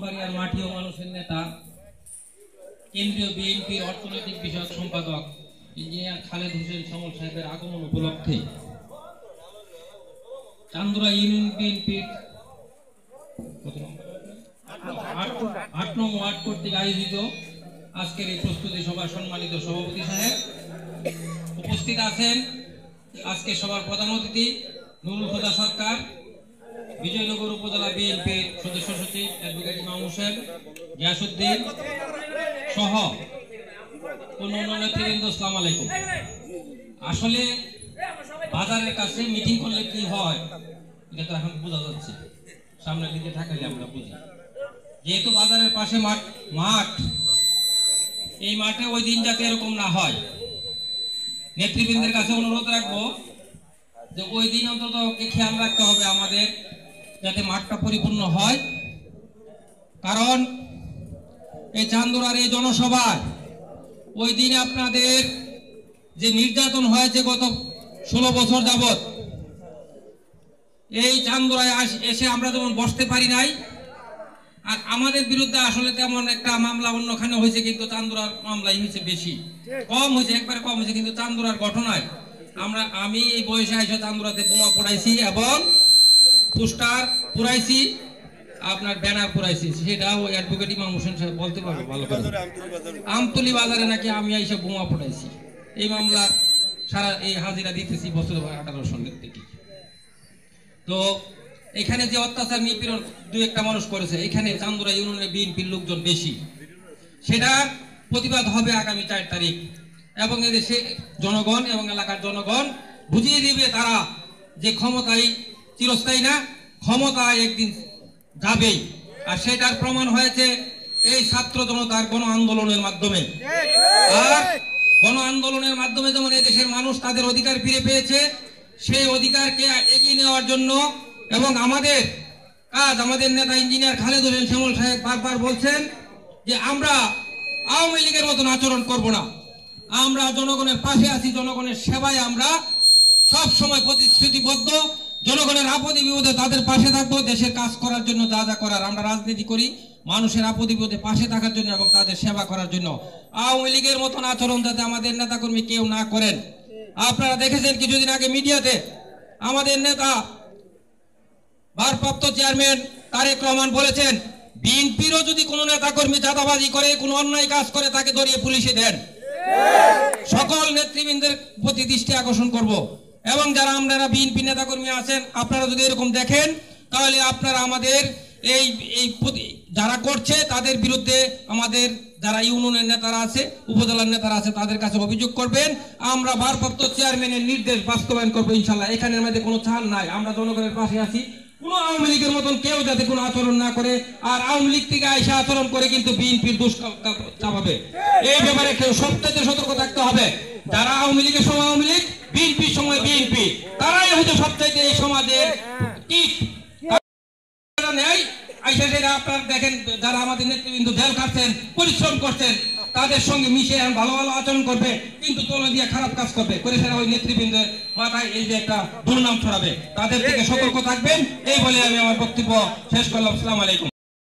মাটি ও মানুষের নেতা কেন্দ্রীয় বিএনপির অর্থনৈতিক বিষয়ক সম্পাদক ইঞ্জিনিয়ার খালেদ হোসেন সমল সাহেবের আগমন উপলক্ষে চান্দুরা ইউনিয়ন বিএনপির ৮ নং ওয়ার্ড কর্তৃক আয়োজিত আজকের এই প্রস্তুতি সভার সম্মানিত সভাপতি সাহেব, উপস্থিত আছেন আজকে সভার প্রধান অতিথি নুরুল হুদা সরকার, বিজয়নগর উপজেলা বিএনপির সদস্য সচিব অ্যাডভোকেট ইমাম হোসেন, গিয়াসউদ্দিন সহ অন্যান্য নেতৃবৃন্দ, আসসালামু আলাইকুম। আসলে বাজারের কাছে মিটিং করলে কি হয় এটা তো এখন বোঝা যাচ্ছে, সামনের দিকে থাকলে আমরা বুঝি। যেহেতু বাজারের পাশে মাঠ, এই মাঠে ওই দিন যাতে এরকম না হয়, নেতৃবৃন্দের কাছে অনুরোধ রাখবো যে ওই দিন অন্তত খেয়াল রাখতে হবে আমাদের যাতে মাঠটা পরিপূর্ণ হয়। কারণ এই চান্দুরার এই জনসভায় ওই দিন আপনাদের যে নির্যাতন হয়েছে গত 16 বছর যাবত, এই চান্দুরায় এসে আমরা যেমন বসতে পারি নাই, আর আমাদের বিরুদ্ধে আসলে তেমন একটা মামলা অন্যখানে হয়েছে, কিন্তু চান্দুরার মামলাই হয়েছে বেশি, কম হয়েছে, একবারে কম হয়েছে। কিন্তু চান্দুরার ঘটনায় আমি এই বয়সে এসে চান্দুরাতে বোমা পোড়াইছি এবং পোস্টার পুরাইছি, আপনার ব্যানার পুরাইছি, সেটাও অ্যাডভোকেট ইমাম হোসেন সাহেব বলতে পারবো ভালো করে। আমতলি বাজারে নাকি আমি এসে বোমা পোড়াইছি, এই মামলার সারা এই হাজিরা দিতেছি বছর 18 সনের থেকে। তো এখানে যে অত্যাচার নিপীড়ন দু একটা মানুষ করেছে, এখানে চান্দুরা ইউনিয়নের বিএনপির লোকজন বেশি, সেটার প্রতিবাদ হবে আগামী 4 তারিখ, এবং এদেশে জনগণ এবং এলাকার জনগণ বুঝিয়ে দিবে তারা যে ক্ষমতায় চিরস্থায়ী না, ক্ষমতায় একদিন যাবেই। আর সেটার প্রমাণ হয়েছে এই ছাত্র জনতার গণ আন্দোলনের মাধ্যমে। আর গণ আন্দোলনের মাধ্যমে যেমন এই দেশের মানুষ তাদের অধিকার ফিরে পেয়েছে, সেই অধিকারকে এগিয়ে নেওয়ার জন্য এবং আমাদের কাজ, আমাদের নেতা ইঞ্জিনিয়ার খালেদ হোসেন সমল সাহেব বারবার বলছেন যে আমরা আওয়ামী লীগের মতন আচরণ করব না, আমরা জনগণের পাশে আছি, জনগণের সেবায় আমরা সব সময় প্রতিশ্রুতিবদ্ধ, জনগণের আপদে বিপদে তাদের পাশে থাকবো, দেশের কাজ করার জন্য যা যা করার আমরা রাজনীতি করি মানুষের আপদে বিপদে পাশে থাকার জন্য এবং তাদের সেবা করার জন্য। আওয়ামী লীগের মতন আচরণ যাতে আমাদের নেতাকর্মী কেউ না করেন। আপনারা দেখেছেন কিছুদিন আগে মিডিয়াতে আমাদের নেতা ভারপ্রাপ্ত চেয়ারম্যান তারেক রহমান বলেছেন, বিএনপিরও যদি কোনো নেতাকর্মী চাঁদাবাজি করে, কোনো অন্যায় কাজ করে, তাকে ধরিয়ে পুলিশে দেন। সকল নেতৃবৃন্দের প্রতি দৃষ্টি আকর্ষণ করব, এবং যারা আপনারা বিএনপি নেতাকর্মী আছেন, আপনারা যদি এরকম দেখেন তাহলে আপনারা আমাদের এই যারা করছে তাদের বিরুদ্ধে আমাদের যারা ইউনিয়নের নেতারা আছে, উপজেলার নেতারা আছে, তাদের কাছে অভিযোগ করবেন। আমরা ভারপ্রাপ্ত চেয়ারম্যানের নির্দেশ বাস্তবায়ন করবো ইনশাল্লাহ। এখানের মধ্যে কোনো ছাড় নাই, আমরা জনগণের পাশে আছি। কোন আওয়ামী লীগের মতন কেউ যাতে কোনো আচরণ না করে, আর আওয়ামী লীগ থেকে আইসা আচরণ করে কিন্তু বিএনপির দোষ চাপাবে, এই ব্যাপারে কেউ সবচেয়ে সতর্ক থাকতে হবে। যারা আওয়ামী লীগের সময় আওয়ামী লীগ, বিএনপির সময় বিএনপি, তারাই হয়তো সবচাইতে এই সমাজের কীট। আপনারা দেখেন যারা আমাদের নেতৃবৃন্দ জেল খাচ্ছেন, পরিশ্রম করছেন, তাদের সঙ্গে মিশে ভালো ভালো আচরণ করবে, কিন্তু তোলা দিয়ে খারাপ কাজ করবে করে সেটা ওই নেতৃবৃন্দের মাথায় এই যে একটা দুর্নাম ছড়াবে, তাদের থেকে সতর্ক থাকবেন। এই বলে আমি আমার বক্তব্য শেষ করলাম। আসসালামু আলাইকুম।